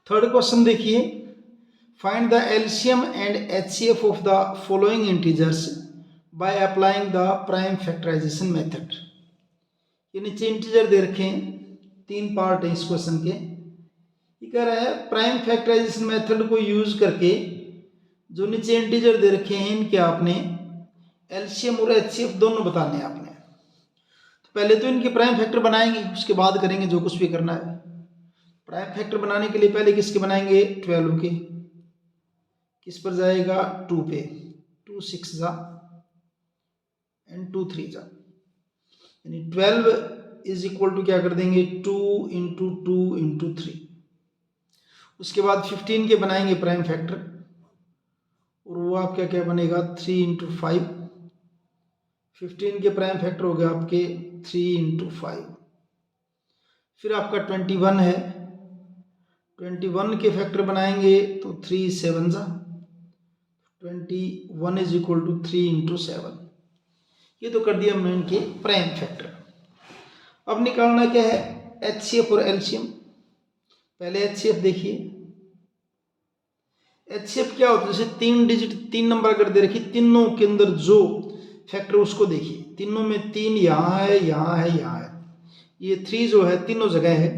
Third question देखिए, find the LCM and HCF of the following integers by applying the prime factorisation method. ये नीचे integer दे रखे हैं, 3 part है इस क्वेश्चन के। ये कह रहा है प्राइम फैक्टराइजेशन मेथड को यूज करके जो नीचे इंटीजर दे रखे हैं इनके आपने एलसीएम और एचसीएफ दोनों बताने हैं आपने। तो पहले तो इनके प्राइम फैक्टर बनाएंगे, उसके बाद करेंगे जो कुछ भी करना है। प्राइम फैक्टर बनाने के लिए पहले किसके बनाएंगे, 12 के। किस पर जाएगा, 2 पे, 2 6 जा एंड 2 3 जा, यानी 12 इज इक्वल टू क्या कर देंगे, 2 इंटू 2 इंटू 3। उसके बाद 15 के बनाएंगे प्राइम फैक्टर, और वो आपका क्या बनेगा, 3 इंटू 5। 15 के प्राइम फैक्टर हो गया आपके 3 इंटू 5। फिर आपका 21 है, 21 के फैक्टर बनाएंगे तो 3 7 जा, 21 इज इक्वल टू 3 इंटू 7। ये तो कर दिया हमने इनके प्राइम फैक्टर। अब निकालना क्या है, एचसीएफ और एलसीएम। पहले एचसीएफ देखिए, एचसीएफ क्या होता है, जैसे 3 डिजिट 3 नंबर अगर दे रखी, तीनों के अंदर जो फैक्टर उसको देखिए, तीनों में 3 यहाँ है, यहाँ है, यहाँ है, ये 3 जो है तीनों जगह है,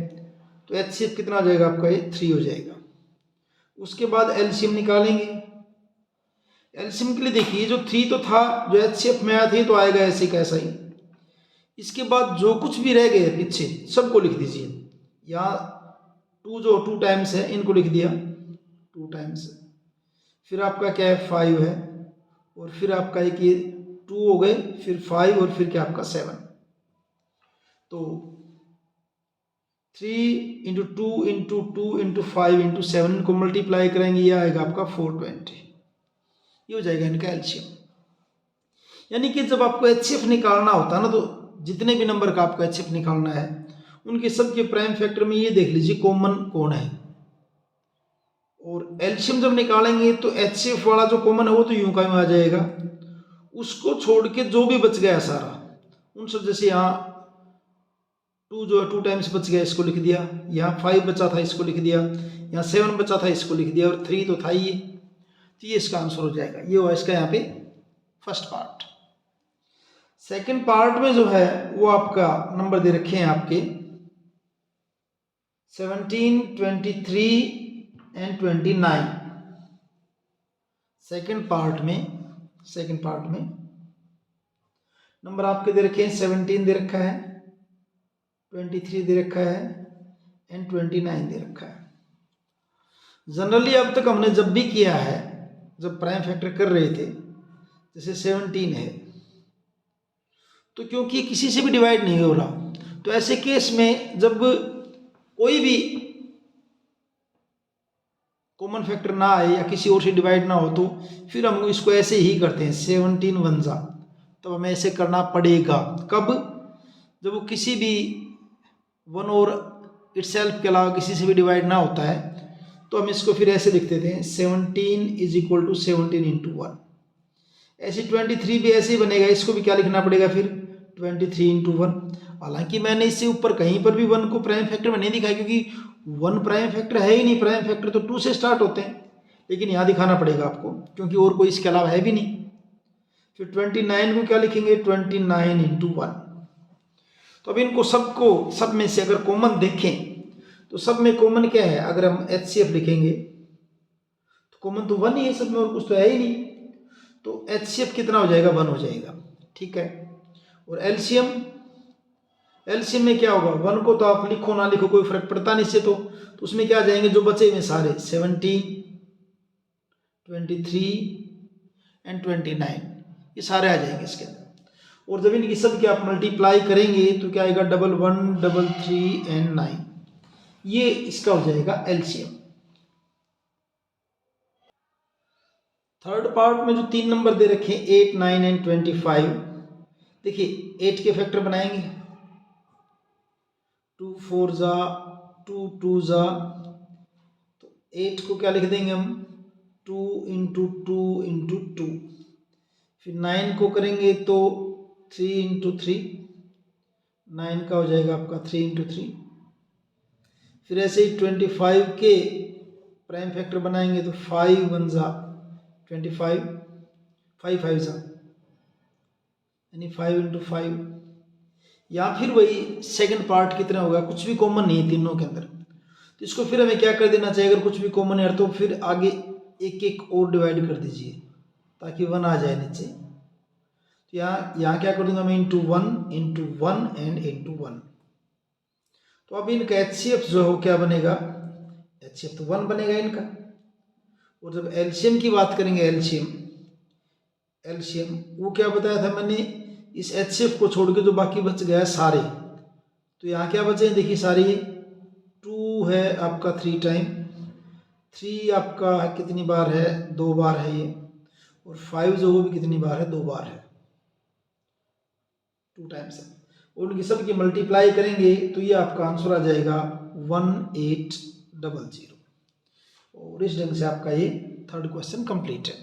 तो एचसीएफ कितना हो जाएगा आपका, ये 3 हो जाएगा। उसके बाद एलसीएम निकालेंगे। एलसीएम के लिए देखिए, जो 3 तो था, जो एचसीएफ में आया था तो आएगा ऐसे कैसा ही। इसके बाद जो कुछ भी रह गए पीछे सबको लिख दीजिए। यहाँ 2 जो 2 टाइम्स है इनको लिख दिया, 2 टाइम्स। फिर आपका क्या है, 5 है, और फिर आपका एक ये 2 हो गए, फिर 5, और फिर क्या आपका 7। तो 3 इंटू 2 इंटू 2 इंटू 5 इंटू 7 इनको मल्टीप्लाई करेंगे, ये आएगा आपका 420। ये हो जाएगा इनका एलसीएम। यानी कि जब आपको एचसीएफ निकालना होता है ना, तो जितने भी नंबर का आपको एचसीएफ निकालना है उनके सबके प्राइम फैक्टर में ये देख लीजिए कॉमन कौन है। और एलसीएम जब निकालेंगे तो एचसीएफ वाला जो कॉमन है वो तो यूं का यूं आ जाएगा, उसको छोड़ के जो भी बच गया सारा उन सब, जैसे यहाँ 2 जो है 2 टाइम्स बच गया, इसको लिख दिया। यहाँ 5 बचा था, इसको लिख दिया। यहाँ 7 बचा था, इसको लिख दिया। और 3 तो था ही, तो ये इसका आंसर हो जाएगा। ये हुआ इसका यहाँ पे फर्स्ट पार्ट। सेकंड पार्ट में जो है वो आपका नंबर दे रखे हैं आपके 17, 23 एंड 29। सेकंड पार्ट में नंबर आपके दे रखे हैं, 17 दे रखा है, 23 दे रखा है एंड 29 दे रखा है। जनरली अब तक हमने जब भी किया है, जब प्राइम फैक्टर कर रहे थे, जैसे 17 है, तो क्योंकि किसी से भी डिवाइड नहीं हो रहा, तो ऐसे केस में जब कोई भी कॉमन फैक्टर ना आए या किसी और से डिवाइड ना हो, तो फिर हम इसको ऐसे ही करते हैं, 17 1 जा, तब हमें ऐसे करना पड़ेगा। कब, जब वो किसी भी 1 और इटसेल्फ के अलावा किसी से भी डिवाइड ना होता है, तो हम इसको फिर ऐसे लिख देते हैं, 17 इज इक्वल टू 17 इंटू 1। ऐसे 23 भी ऐसे ही बनेगा, इसको भी क्या लिखना पड़ेगा फिर, 23 इंटू 1। हालांकि मैंने इससे ऊपर कहीं पर भी 1 को प्राइम फैक्टर में नहीं दिखाया, क्योंकि 1 प्राइम फैक्टर है ही नहीं, प्राइम फैक्टर तो 2 से स्टार्ट होते हैं, लेकिन यहाँ दिखाना पड़ेगा आपको, क्योंकि और कोई इसके अलावा है भी नहीं। फिर 29 को क्या लिखेंगे, 29 इंटू 1। तो अब इनको सबको, सब में से अगर कॉमन देखें तो सब में कॉमन क्या है, अगर हम एचसीएफ लिखेंगे तो कॉमन तो 1 ही है सब में, और कुछ तो है ही नहीं, तो एचसीएफ कितना हो जाएगा, 1 हो जाएगा। ठीक है। और एलसीएम में क्या होगा, 1 को तो आप लिखो ना लिखो कोई फर्क पड़ता नहीं इससे, तो उसमें क्या आ जाएंगे जो बचे हुए सारे, 17, 23 एंड 29, ये सारे आ जाएंगे इसके अंदर। और जब इनकी सब की आप मल्टीप्लाई करेंगे तो क्या आएगा, 1 1 3 एंड 9, ये इसका हो जाएगा एलसीएम। थर्ड पार्ट में जो 3 नंबर दे रखे हैं, 8 9 एंड 25, देखिए 8 के फैक्टर बनाएंगे, 2 4 जा, 2 2 जा, तो 8 को क्या लिख देंगे हम, 2 इंटू 2 इंटू 2। फिर 9 को करेंगे तो 3 इंटू 3, 9 का हो जाएगा आपका 3 इंटू 3। फिर ऐसे ही 25 के प्राइम फैक्टर बनाएंगे तो 5 1 जा 25, 5 5 जा यानी 5 इंटू 5, या फिर वही सेकंड पार्ट कितना होगा, कुछ भी कॉमन नहीं है तीनों के अंदर, तो इसको फिर हमें क्या कर देना चाहिए, अगर कुछ भी कॉमन है तो फिर आगे एक एक और डिवाइड कर दीजिए ताकि 1 आ जाए नीचे। तो यहाँ क्या कर दूंगा मैं, इंटू वन एंड इंटू 1। तो अब इनका HCF जो हो क्या बनेगा, HCF तो 1 बनेगा इनका। और जब एलसीएम की बात करेंगे, एलसीएम वो क्या बताया था मैंने, इस HCF को छोड़ के जो बाकी बच गया है सारे, तो यहाँ क्या बचे हैं देखिए सारे, 2 है आपका 3 टाइम, 3 आपका कितनी बार है, 2 बार है ये, और 5 जो वो भी कितनी बार है, 2 बार है, 2 टाइम्स है। और उनकी सबकी मल्टीप्लाई करेंगे तो ये आपका आंसर आ जाएगा 1800। और इस ढंग से आपका ये थर्ड क्वेश्चन कंप्लीट है।